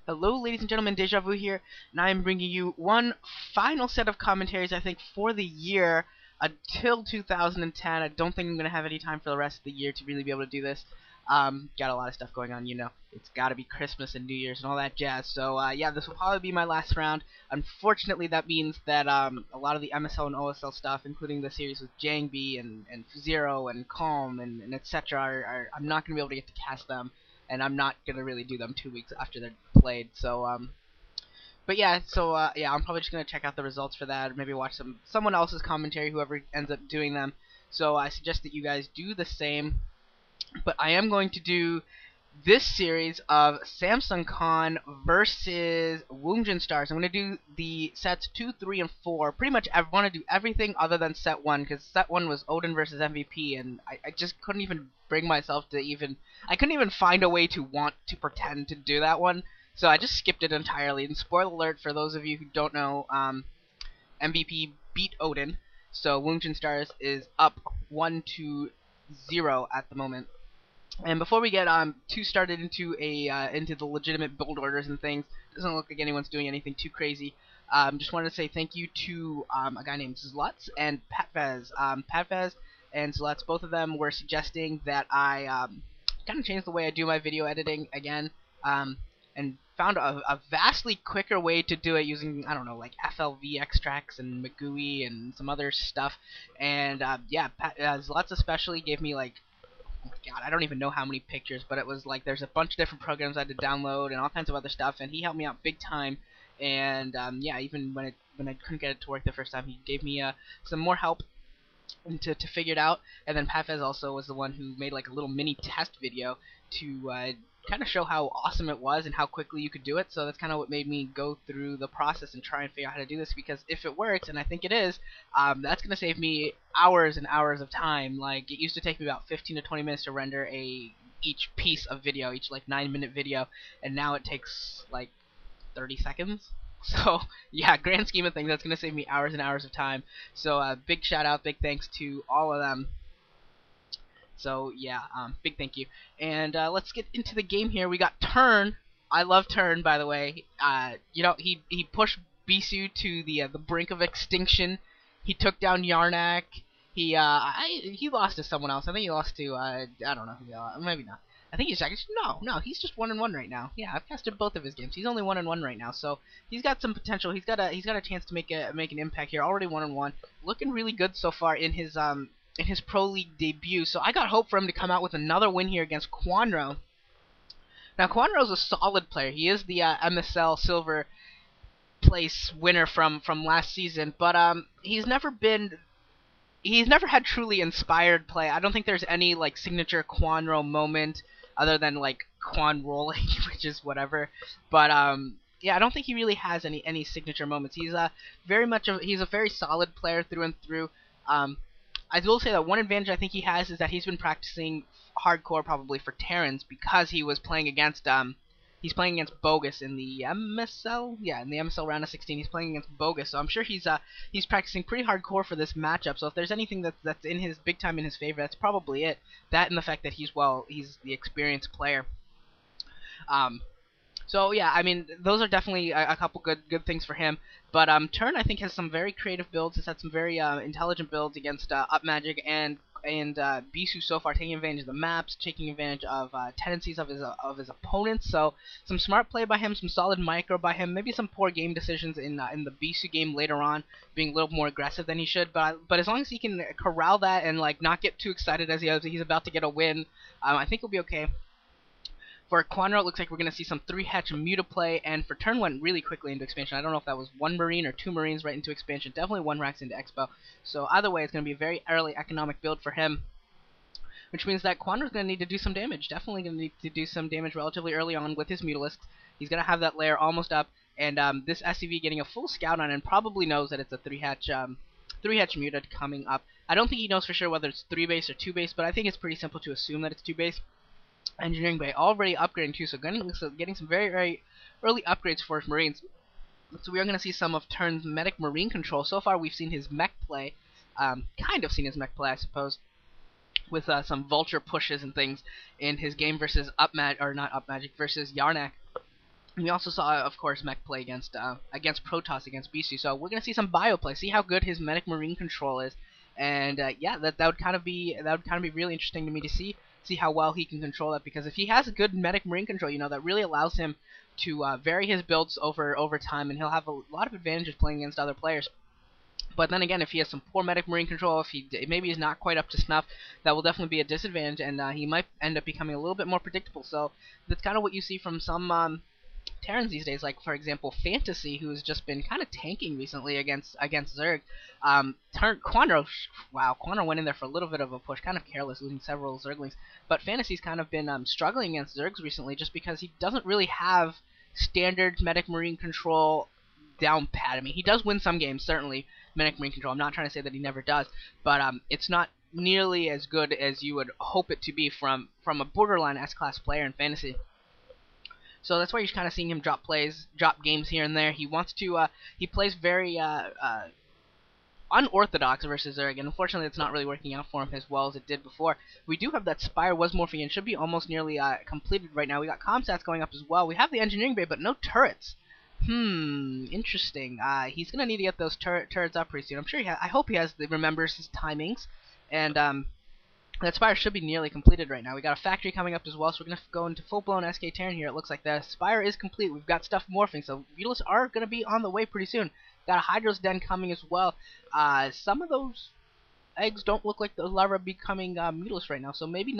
Hello, ladies and gentlemen, Deja Vu here, and I am bringing you one final set of commentaries, I think, for the year until 2010. I don't think I'm going to have any time for the rest of the year to really be able to do this. Got a lot of stuff going on, you know. It's got to be Christmas and New Year's and all that jazz. So, yeah, this will probably be my last round. Unfortunately, that means that a lot of the MSL and OSL stuff, including the series with Jangby and Zero and Calm and etc., I'm not going to be able to get to cast them, and I'm not gonna really do them 2 weeks after they're played. So but yeah, yeah, I'm probably just gonna check out the results for that, or maybe watch someone else's commentary, whoever ends up doing them. So I suggest that you guys do the same. But I am going to do this series of Samsung Con versus Woongjin Stars. I'm going to do the sets 2, 3, and 4. Pretty much I want to do everything other than set 1, because set 1 was Odin versus MVP, and I just couldn't even bring myself to even... I couldn't even find a way to want to pretend to do that one, so I just skipped it entirely. And spoiler alert for those of you who don't know, MVP beat Odin, so Woongjin Stars is up 1-0 at the moment. And before we get too started into the legitimate build orders and things, doesn't look like anyone's doing anything too crazy. Just wanted to say thank you to a guy named Zlutz and Patvez. Patvez and Zlutz, both of them were suggesting that I kind of change the way I do my video editing again, and found a vastly quicker way to do it using, I don't know, like FLV extracts and Magui and some other stuff. And yeah, Zlutz especially gave me like, God, I don't even know how many pictures, but it was like there's a bunch of different programs I had to download and all kinds of other stuff, and he helped me out big time. And yeah, even when I couldn't get it to work the first time, he gave me some more help to figure it out. And then Pafez also was the one who made like a little mini test video to kind of show how awesome it was and how quickly you could do it. So that's kind of what made me go through the process and try and figure out how to do this, because if it works, and I think it is, that's going to save me hours and hours of time. Like, it used to take me about 15 to 20 minutes to render each piece of video, each like 9-minute video, and now it takes like 30 seconds. So yeah, grand scheme of things, that's going to save me hours and hours of time. So big shout out, big thanks to all of them. So yeah, big thank you. And let's get into the game here. We got Turn. I love Turn, by the way. You know, he pushed Bisu to the brink of extinction. He took down Yarnak. He lost to someone else. I think he lost to I don't know who. Maybe not. I think he's actually no. He's just 1-1 right now. Yeah, I've casted both of his games. He's only 1-1 right now, so he's got some potential. He's got a chance to make an impact here. Already 1-1, looking really good so far in his pro league debut. So I got hope for him to come out with another win here against Kwanro. Now Kwanro's a solid player. He is the MSL Silver place winner from last season, but he's never had truly inspired play. I don't think there's any like signature Kwanro moment other than like Quan rolling, which is whatever. But yeah, I don't think he really has any signature moments. He's he's a very solid player through and through. I will say that one advantage I think he has is that he's been practicing hardcore probably for Terrans, because he was playing against he's playing against Bogus in the MSL. Yeah, in the MSL round of 16, he's playing against Bogus. So I'm sure he's practicing pretty hardcore for this matchup. So if there's anything that's in his big time in his favor, that's probably it. That and the fact that he's the experienced player. So yeah, I mean, those are definitely a couple good things for him. But Turn, I think, has some very creative builds. Has had some very intelligent builds against Up Magic and Bisu so far, taking advantage of the maps, taking advantage of tendencies of his opponents. So some smart play by him, some solid micro by him. Maybe some poor game decisions in the Bisu game later on, being a little more aggressive than he should. But as long as he can corral that and like not get too excited as he's about to get a win, I think he'll be okay. For Kwanro, it looks like we're going to see some 3-hatch Mutaplay, and for Turn went really quickly into expansion. I don't know if that was 1 Marine or 2 Marines right into expansion. Definitely 1 Rax into Expo. So either way, it's going to be a very early economic build for him, which means that Kwanro's going to need to do some damage. Definitely going to need to do some damage relatively early on with his Mutalisks. He's going to have that layer almost up, and this SCV getting a full scout on, and probably knows that it's a 3-hatch Muta coming up. I don't think he knows for sure whether it's 3-base or 2-base, but I think it's pretty simple to assume that it's 2-base. Engineering Bay already upgrading too, so getting some very early upgrades for his Marines. So we are going to see some of Turn's Medic Marine control. So far we've seen his mech play, kind of seen his mech play, I suppose, with some Vulture pushes and things in his game versus not Up Magic versus Yarnak. We also saw, of course, Mech play against Protoss against BC. So we're gonna see some bio play, see how good his Medic Marine control is, and yeah, that would kind of be really interesting to me to see how well he can control that. Because if he has a good Medic Marine control, that really allows him to vary his builds over time, and he'll have a lot of advantages playing against other players. But then again, if he has some poor Medic Marine control, if he maybe he's not quite up to snuff, that will definitely be a disadvantage, and he might end up becoming a little bit more predictable. So that's kind of what you see from some Terrans these days, like for example Fantasy, who's just been kind of tanking recently against Zerg. Kwanro, wow, Kwanro went in there for a little bit of a push, kind of careless, losing several Zerglings. But Fantasy's kind of been struggling against Zergs recently, just because he doesn't really have standard Medic Marine control down pat. I mean, he does win some games, certainly Medic Marine control. I'm not trying to say that he never does, but it's not nearly as good as you would hope it to be from a borderline S-class player in Fantasy. So that's why you're kind of seeing him drop games here and there. He wants to, he plays very unorthodox versus Zerg, and unfortunately it's not really working out for him as well as it did before. We do have that Spire was morphing and should be almost nearly completed right now. We got Comsats going up as well. We have the Engineering Bay, but no turrets. Interesting. He's gonna need to get those turrets up pretty soon. I'm sure I hope he remembers his timings, and that Spire should be nearly completed right now. We got a factory coming up as well, so we're going to go into full-blown SK Terran here. It looks like the Spire is complete. We've got stuff morphing, so Mutalisks are going to be on the way pretty soon. Got a Hydros Den coming as well. Some of those eggs don't look like the larvae becoming Mutalisks right now, so maybe